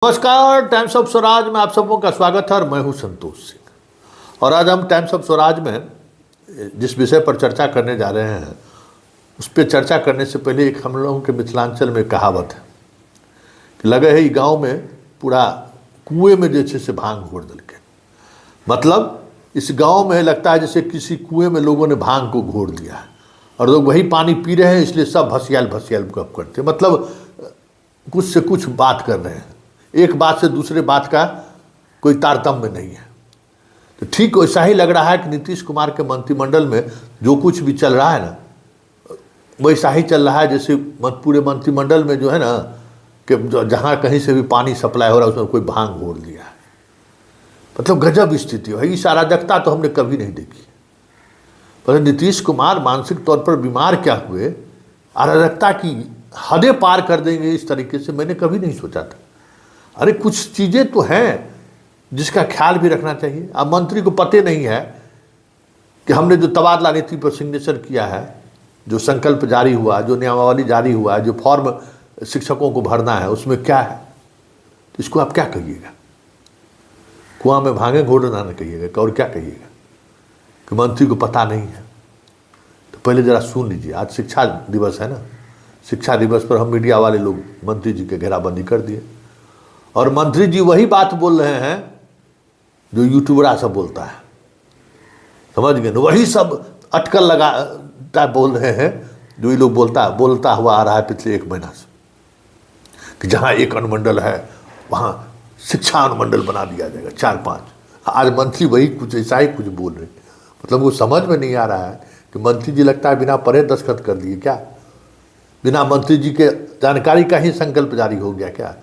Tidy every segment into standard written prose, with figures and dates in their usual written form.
नमस्कार, times of Swaraj में आप सबों का स्वागत है और मैं हूं संतोष सिंह। और आज हम टाइम्स ऑफ स्वराज में जिस विषय पर चर्चा करने जा रहे हैं उस पर चर्चा करने से पहले एक हम लोगों के मिथिलांचल में कहावत है कि लगे है गांव में पूरा कुएं में जैसे से भांग घोर दल के। मतलब इस गांव में लगता है जैसे किसी कुएं में लोगों ने भांग को घोर दिया है और लोग वही पानी पी रहे हैं, इसलिए सब भसियाल भसियाल गप करते हैं। मतलब कुछ से कुछ बात कर रहे हैं, एक बात से दूसरे बात का कोई तारतम्य नहीं है। तो ठीक वैसा ही लग रहा है कि नीतीश कुमार के मंत्रिमंडल में जो कुछ भी चल रहा है ना, वैसा ही चल रहा है जैसे पूरे मंत्रिमंडल में जो है ना कि जहाँ कहीं से भी पानी सप्लाई हो रहा है उसमें कोई भांग घोर दिया है। मतलब गजब स्थिति है। इस अराजकता तो हमने कभी नहीं देखी। पर नीतीश कुमार मानसिक तौर पर बीमार क्या हुए, अराजकता की हदें पार कर देंगे इस तरीके से मैंने कभी नहीं सोचा था। अरे कुछ चीज़ें तो हैं जिसका ख्याल भी रखना चाहिए। अब मंत्री को पते नहीं है कि हमने जो तबादला नीति पर सिग्नेचर किया है, जो संकल्प जारी हुआ, जो नियमावली जारी हुआ है, जो फॉर्म शिक्षकों को भरना है, उसमें क्या है, तो इसको आप क्या कहिएगा? कुआं में भांगे घोड़ना न कहिएगा और क्या कहिएगा कि मंत्री को पता नहीं है? तो पहले ज़रा सुन लीजिए। आज शिक्षा दिवस है ना, शिक्षा दिवस पर हम मीडिया वाले लोग मंत्री जी के घेराबंदी कर दिए और मंत्री जी वही बात बोल रहे हैं जो यूट्यूबरा सब बोलता है, समझ गए ना? वही सब अटकल लगाता बोल रहे हैं जो ये लोग बोलता हुआ आ रहा है पिछले एक महीना से कि जहाँ एक अनुमंडल है वहाँ शिक्षा अनुमंडल बना दिया जाएगा 4-5। आज मंत्री वही कुछ ऐसा ही कुछ बोल रहे। मतलब वो समझ में नहीं आ रहा है कि मंत्री जी लगता है बिना पढ़े दस्तखत कर दिए क्या, बिना मंत्री जी के जानकारी का ही संकल्प जारी हो गया क्या?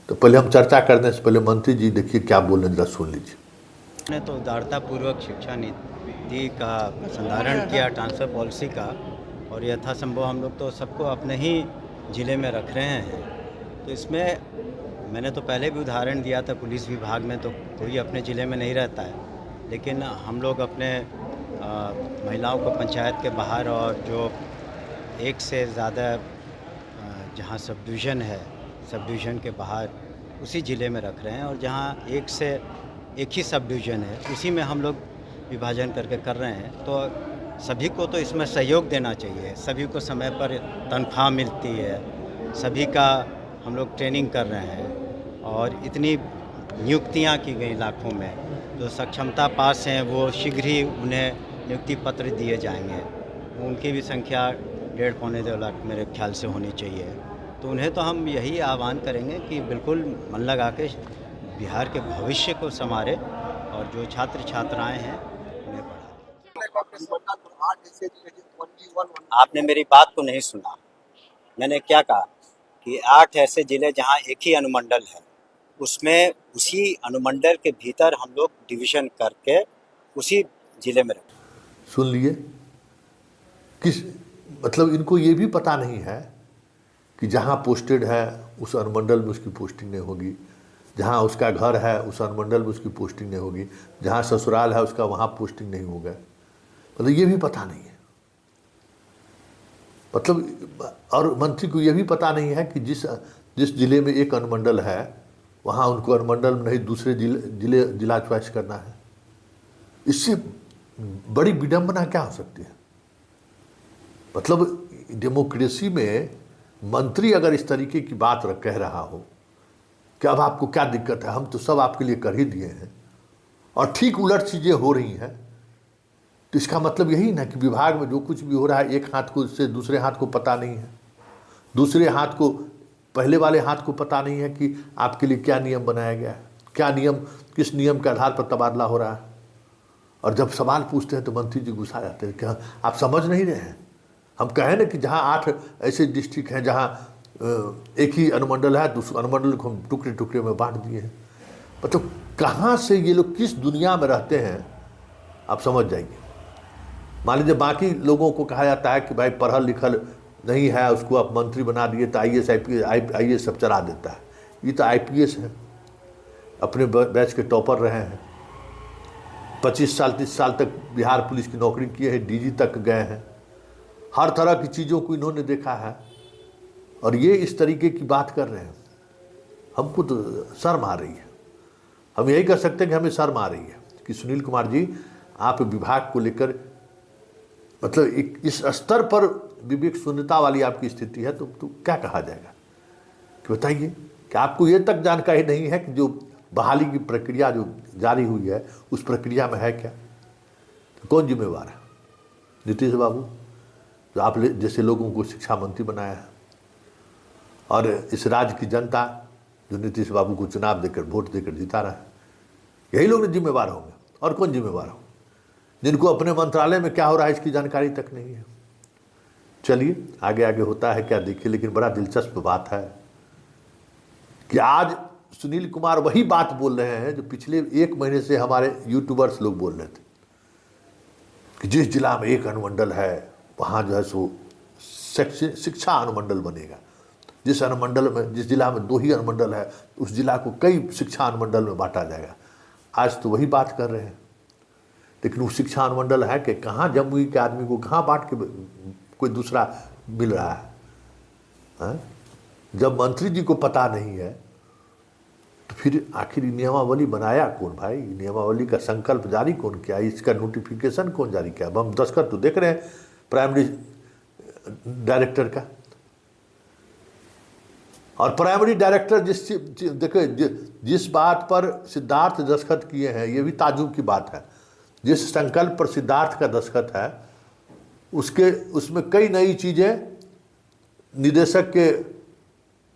तो पहले हम चर्चा करने से पहले मंत्री जी देखिए क्या बोल रहे हैं, जरा सुन लीजिए। ने तो उदारतापूर्वक शिक्षा नीति का संधारण किया, ट्रांसफ़र पॉलिसी का, और यथासंभव हम लोग तो सबको अपने ही ज़िले में रख रहे हैं। तो इसमें मैंने तो पहले भी उदाहरण दिया था, पुलिस विभाग में तो कोई अपने ज़िले में नहीं रहता है, लेकिन हम लोग अपने महिलाओं को पंचायत के बाहर और जो एक से ज़्यादा जहाँ सब डिवीज़न है, सब डिवीज़न के बाहर उसी ज़िले में रख रहे हैं, और जहाँ एक ही सब डिवीज़न है उसी में हम लोग विभाजन करके कर रहे हैं। तो सभी को तो इसमें सहयोग देना चाहिए, सभी को समय पर तनख्वाह मिलती है, सभी का हम लोग ट्रेनिंग कर रहे हैं और इतनी नियुक्तियां की गई लाखों में। जो सक्षमता पास हैं वो शीघ्र ही उन्हें नियुक्ति पत्र दिए जाएंगे। उनकी भी संख्या 1.5-2 लाख मेरे ख्याल से होनी चाहिए। तो उन्हें तो हम यही आह्वान करेंगे कि बिल्कुल मन लगा के बिहार के भविष्य को संवारे और जो छात्र छात्राएं हैं उन्हें पढ़ाएं। आपने मेरी बात को नहीं सुना। मैंने क्या कहा कि 8 ऐसे ज़िले जहां एक ही अनुमंडल है, उसमें उसी अनुमंडल के भीतर हम लोग डिवीज़न करके उसी ज़िले में रखें। सुन लिए किस मतलब इनको ये भी पता नहीं है कि जहाँ पोस्टेड है उस अनुमंडल में उसकी पोस्टिंग नहीं होगी, जहाँ उसका घर है उस अनुमंडल में उसकी पोस्टिंग नहीं होगी, जहाँ ससुराल है उसका वहाँ पोस्टिंग नहीं होगा। मतलब ये भी पता नहीं है। मतलब और मंत्री को ये भी पता नहीं है कि जिस जिले में एक अनुमंडल है वहाँ उनको अनुमंडल में नहीं दूसरे जिला चॉइस करना है। इससे बड़ी विडंबना क्या हो सकती है? मतलब डेमोक्रेसी में मंत्री अगर इस तरीके की बात कह रहा हो कि अब आपको क्या दिक्कत है, हम तो सब आपके लिए कर ही दिए हैं, और ठीक उलट चीज़ें हो रही हैं, तो इसका मतलब यही ना कि विभाग में जो कुछ भी हो रहा है एक हाथ को से दूसरे हाथ को पता नहीं है, दूसरे हाथ को पहले वाले हाथ को पता नहीं है कि आपके लिए क्या नियम बनाया गया है, क्या नियम, किस नियम के आधार पर तबादला हो रहा है। और जब सवाल पूछते हैं तो मंत्री जी गुस्सा जाते हैं कि आप समझ नहीं रहे हैं। हम कहें ना कि जहाँ 8 ऐसे डिस्ट्रिक्ट हैं जहाँ एक ही अनुमंडल है, दूसरे अनुमंडल को हम टुकड़े टुकड़े में बांट दिए हैं। मतलब कहाँ से ये लोग किस दुनिया में रहते हैं आप समझ जाइए। मान लीजिए बाकी लोगों को कहा जाता है कि भाई पढ़ल लिखल नहीं है, उसको आप मंत्री बना दिए तो IAS IPS सब चला देता है। ये तो IPS है, अपने बैच के टॉपर रहे हैं, 25 साल 30 साल तक बिहार पुलिस की नौकरी किए हैं, DG तक गए हैं, हर तरह की चीज़ों को इन्होंने देखा है, और ये इस तरीके की बात कर रहे हैं। हमको तो शर्म आ रही है। हम यही कह सकते हैं कि हमें शर्म आ रही है कि सुनील कुमार जी, आप विभाग को लेकर मतलब इस स्तर पर विवेक शून्यता वाली आपकी स्थिति है, तो क्या कहा जाएगा कि बताइए कि आपको ये तक जानकारी नहीं है कि जो बहाली की प्रक्रिया जो जारी हुई है उस प्रक्रिया में है क्या? तो कौन जिम्मेवार है? नीतीश बाबू, जो आप जैसे लोगों को शिक्षा मंत्री बनाया है, और इस राज्य की जनता जो नीतीश बाबू को चुनाव देकर वोट देकर जिता रहा है, यही लोग जिम्मेवार होंगे। और कौन जिम्मेवार हो? जिनको अपने मंत्रालय में क्या हो रहा है इसकी जानकारी तक नहीं है। चलिए आगे आगे होता है क्या देखिए, लेकिन बड़ा दिलचस्प बात है कि आज सुनील कुमार वही बात बोल रहे हैं जो पिछले 1 महीने से हमारे यूट्यूबर्स लोग बोल रहे थे कि जिस जिला में 1 अनुमंडल है वहाँ जो है सो शिक्षा अनुमंडल बनेगा, जिस अनुमंडल में जिस जिला में 2 ही अनुमंडल है उस जिला को कई शिक्षा अनुमंडल में बांटा जाएगा। आज तो वही बात कर रहे हैं, लेकिन वो शिक्षा अनुमंडल है कि कहाँ जमुई के आदमी को कहाँ बांट के कोई दूसरा मिल रहा है? जब मंत्री जी को पता नहीं है तो फिर आखिर नियमावली बनाया कौन भाई? नियमावली का संकल्प जारी कौन किया? इसका नोटिफिकेशन कौन जारी किया? अब हम दस्तखत तो देख रहे हैं प्राइमरी डायरेक्टर का, और प्राइमरी डायरेक्टर जिस बात पर सिद्धार्थ दस्तखत किए हैं, ये भी ताजुब की बात है। जिस संकल्प पर सिद्धार्थ का दस्तखत है उसमें कई नई चीज़ें निदेशक के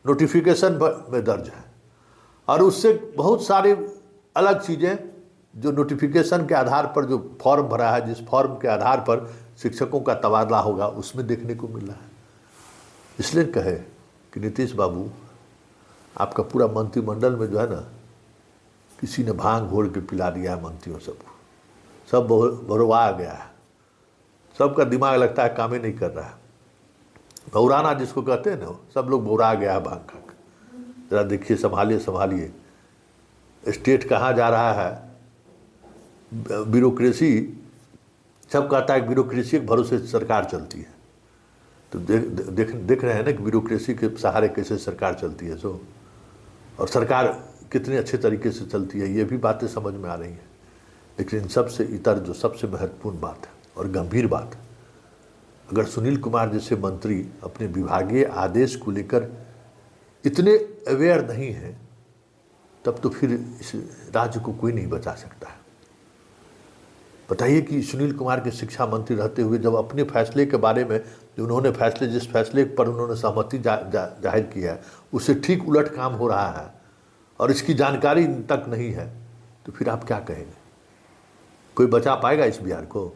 नोटिफिकेशन में दर्ज है, और उससे बहुत सारी अलग चीज़ें जो नोटिफिकेशन के आधार पर जो फॉर्म भरा है, जिस फॉर्म के आधार पर शिक्षकों का तबादला होगा, उसमें देखने को मिल रहा है। इसलिए कहे कि नीतीश बाबू, आपका पूरा मंत्रिमंडल में जो है ना, किसी ने भांग घोल के पिला दिया है मंत्रियों सबको, सब भरवा गया है, सबका दिमाग लगता है काम ही नहीं कर रहा है। बौराना जिसको कहते हैं ना, सब लोग बौरा गया है भांग खा के। जरा देखिए, संभालिए संभालिए, स्टेट कहाँ जा रहा है? ब्यूरोक्रेसी, सब कहता है ब्यूरोक्रेसी के भरोसे सरकार चलती है, तो देख रहे हैं ना कि ब्यूरोक्रेसी के सहारे कैसे सरकार चलती है सो, और सरकार कितने अच्छे तरीके से चलती है, ये भी बातें समझ में आ रही हैं। लेकिन इन सबसे इतर जो सबसे महत्वपूर्ण बात है और गंभीर बात है, अगर सुनील कुमार जैसे मंत्री अपने विभागीय आदेश को लेकर इतने अवेयर नहीं हैं, तब तो फिर इस राज्य को कोई नहीं बचा सकता है। बताइए कि सुनील कुमार के शिक्षा मंत्री रहते हुए जब अपने फैसले के बारे में जो उन्होंने जिस फैसले पर उन्होंने सहमति जाहिर की है, उससे ठीक उलट काम हो रहा है और इसकी जानकारी तक नहीं है, तो फिर आप क्या कहेंगे? कोई बचा पाएगा इस बिहार को?